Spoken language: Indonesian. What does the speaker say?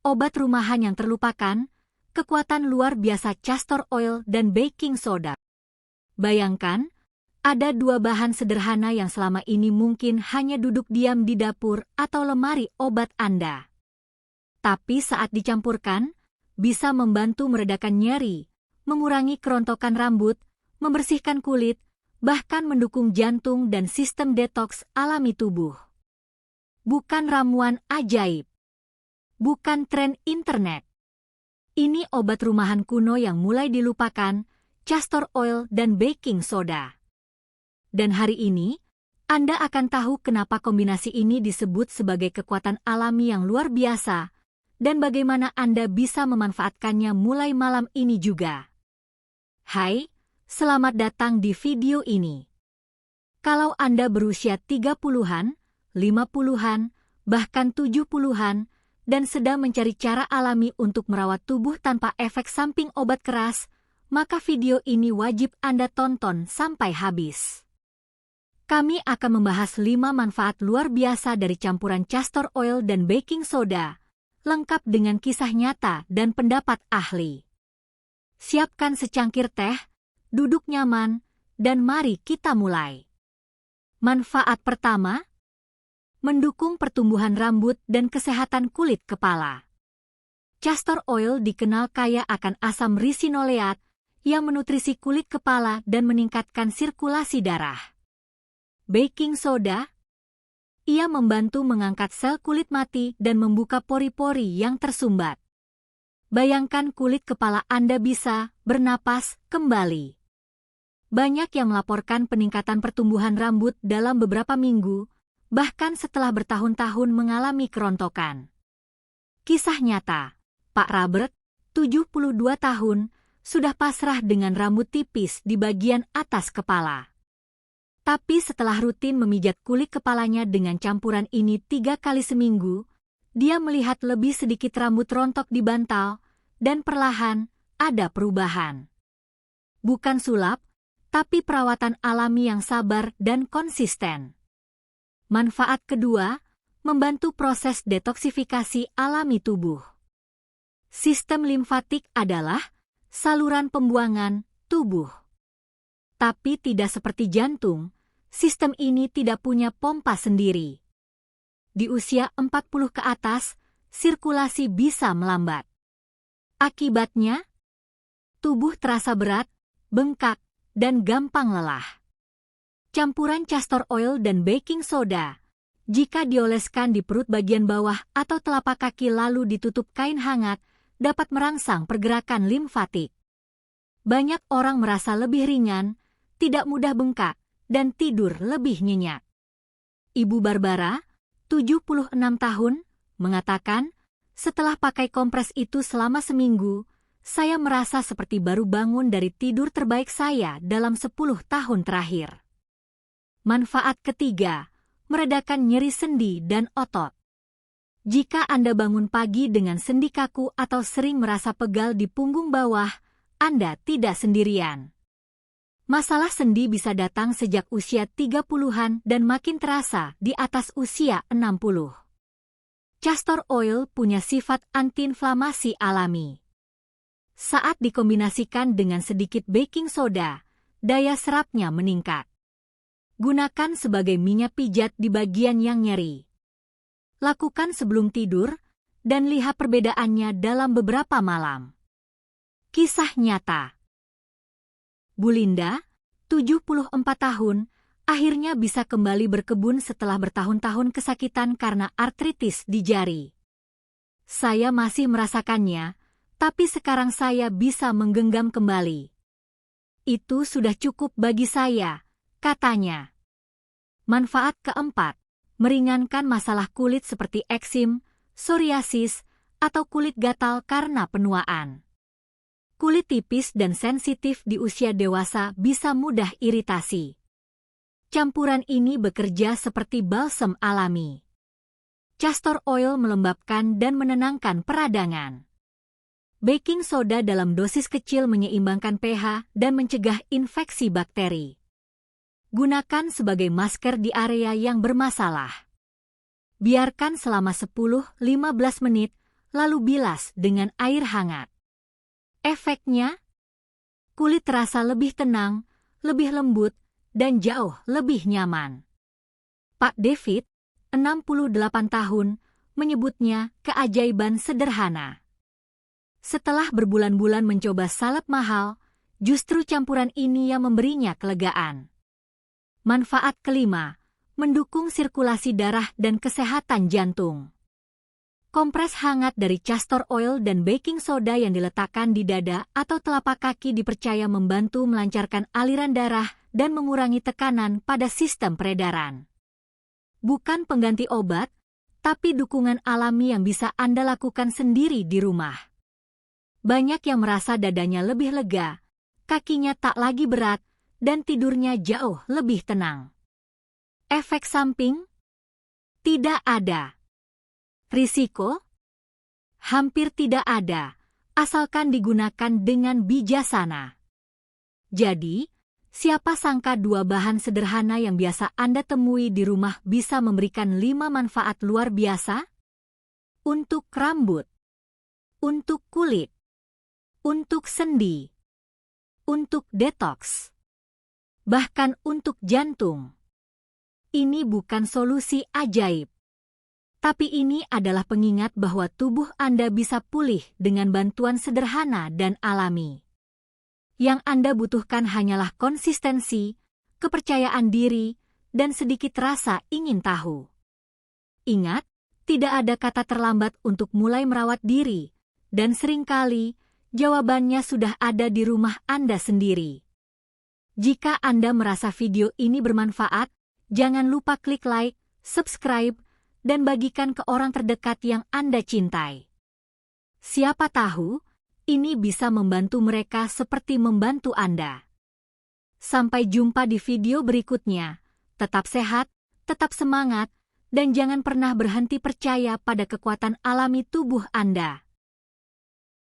obat rumahan yang terlupakan, kekuatan luar biasa castor oil dan baking soda. Bayangkan, ada dua bahan sederhana yang selama ini mungkin hanya duduk diam di dapur atau lemari obat Anda. Tapi saat dicampurkan, bisa membantu meredakan nyeri, mengurangi kerontokan rambut, membersihkan kulit, bahkan mendukung jantung dan sistem detoks alami tubuh. Bukan ramuan ajaib. Bukan tren internet. Ini obat rumahan kuno yang mulai dilupakan, castor oil dan baking soda. Dan hari ini, Anda akan tahu kenapa kombinasi ini disebut sebagai kekuatan alami yang luar biasa, dan bagaimana Anda bisa memanfaatkannya mulai malam ini juga. Hai, selamat datang di video ini. Kalau Anda berusia 30-an, 50-an, bahkan 70-an, dan sedang mencari cara alami untuk merawat tubuh tanpa efek samping obat keras, maka video ini wajib Anda tonton sampai habis. Kami akan membahas 5 manfaat luar biasa dari campuran castor oil dan baking soda, lengkap dengan kisah nyata dan pendapat ahli. Siapkan secangkir teh, duduk nyaman, dan mari kita mulai. Manfaat pertama, mendukung pertumbuhan rambut dan kesehatan kulit kepala. Castor oil dikenal kaya akan asam risinoleat yang menutrisi kulit kepala dan meningkatkan sirkulasi darah. Baking soda, ia membantu mengangkat sel kulit mati dan membuka pori-pori yang tersumbat. Bayangkan kulit kepala Anda bisa bernapas kembali. Banyak yang melaporkan peningkatan pertumbuhan rambut dalam beberapa minggu, bahkan setelah bertahun-tahun mengalami kerontokan. Kisah nyata, Pak Robert, 72 tahun, sudah pasrah dengan rambut tipis di bagian atas kepala. Tapi setelah rutin memijat kulit kepalanya dengan campuran ini 3 kali seminggu, dia melihat lebih sedikit rambut rontok di bantal, dan perlahan ada perubahan. Bukan sulap, tapi perawatan alami yang sabar dan konsisten. Manfaat kedua, membantu proses detoksifikasi alami tubuh. Sistem limfatik adalah saluran pembuangan tubuh. Tapi tidak seperti jantung, sistem ini tidak punya pompa sendiri. Di usia 40 ke atas, sirkulasi bisa melambat. Akibatnya, tubuh terasa berat, bengkak, dan gampang lelah. Campuran castor oil dan baking soda, jika dioleskan di perut bagian bawah atau telapak kaki lalu ditutup kain hangat, dapat merangsang pergerakan limfatik. Banyak orang merasa lebih ringan, tidak mudah bengkak, dan tidur lebih nyenyak. Ibu Barbara, 76 tahun, mengatakan, setelah pakai kompres itu selama seminggu, saya merasa seperti baru bangun dari tidur terbaik saya dalam 10 tahun terakhir. Manfaat ketiga, meredakan nyeri sendi dan otot. Jika Anda bangun pagi dengan sendi kaku atau sering merasa pegal di punggung bawah, Anda tidak sendirian. Masalah sendi bisa datang sejak usia 30-an dan makin terasa di atas usia 60. Castor oil punya sifat antiinflamasi alami. Saat dikombinasikan dengan sedikit baking soda, daya serapnya meningkat. Gunakan sebagai minyak pijat di bagian yang nyeri. Lakukan sebelum tidur, dan lihat perbedaannya dalam beberapa malam. Kisah nyata. Bu Linda, 74 tahun, akhirnya bisa kembali berkebun setelah bertahun-tahun kesakitan karena artritis di jari. Saya masih merasakannya, tapi sekarang saya bisa menggenggam kembali. Itu sudah cukup bagi saya, katanya. Manfaat keempat, meringankan masalah kulit seperti eksim, psoriasis, atau kulit gatal karena penuaan. Kulit tipis dan sensitif di usia dewasa bisa mudah iritasi. Campuran ini bekerja seperti balsam alami. Castor oil melembabkan dan menenangkan peradangan. Baking soda dalam dosis kecil menyeimbangkan pH dan mencegah infeksi bakteri. Gunakan sebagai masker di area yang bermasalah. Biarkan selama 10-15 menit, lalu bilas dengan air hangat. Efeknya, kulit terasa lebih tenang, lebih lembut, dan jauh lebih nyaman. Pak David, 68 tahun, menyebutnya keajaiban sederhana. Setelah berbulan-bulan mencoba salep mahal, justru campuran ini yang memberinya kelegaan. Manfaat kelima, mendukung sirkulasi darah dan kesehatan jantung. Kompres hangat dari castor oil dan baking soda yang diletakkan di dada atau telapak kaki dipercaya membantu melancarkan aliran darah dan mengurangi tekanan pada sistem peredaran. Bukan pengganti obat, tapi dukungan alami yang bisa Anda lakukan sendiri di rumah. Banyak yang merasa dadanya lebih lega, kakinya tak lagi berat, dan tidurnya jauh lebih tenang. Efek samping? Tidak ada. Risiko? Hampir tidak ada, asalkan digunakan dengan bijaksana. Jadi, siapa sangka dua bahan sederhana yang biasa Anda temui di rumah bisa memberikan 5 manfaat luar biasa? Untuk rambut, untuk kulit, untuk sendi, untuk detoks, bahkan untuk jantung. Ini bukan solusi ajaib. Tapi ini adalah pengingat bahwa tubuh Anda bisa pulih dengan bantuan sederhana dan alami. Yang Anda butuhkan hanyalah konsistensi, kepercayaan diri, dan sedikit rasa ingin tahu. Ingat, tidak ada kata terlambat untuk mulai merawat diri, dan seringkali jawabannya sudah ada di rumah Anda sendiri. Jika Anda merasa video ini bermanfaat, jangan lupa klik like, subscribe, dan bagikan ke orang terdekat yang Anda cintai. Siapa tahu, ini bisa membantu mereka seperti membantu Anda. Sampai jumpa di video berikutnya. Tetap sehat, tetap semangat, dan jangan pernah berhenti percaya pada kekuatan alami tubuh Anda.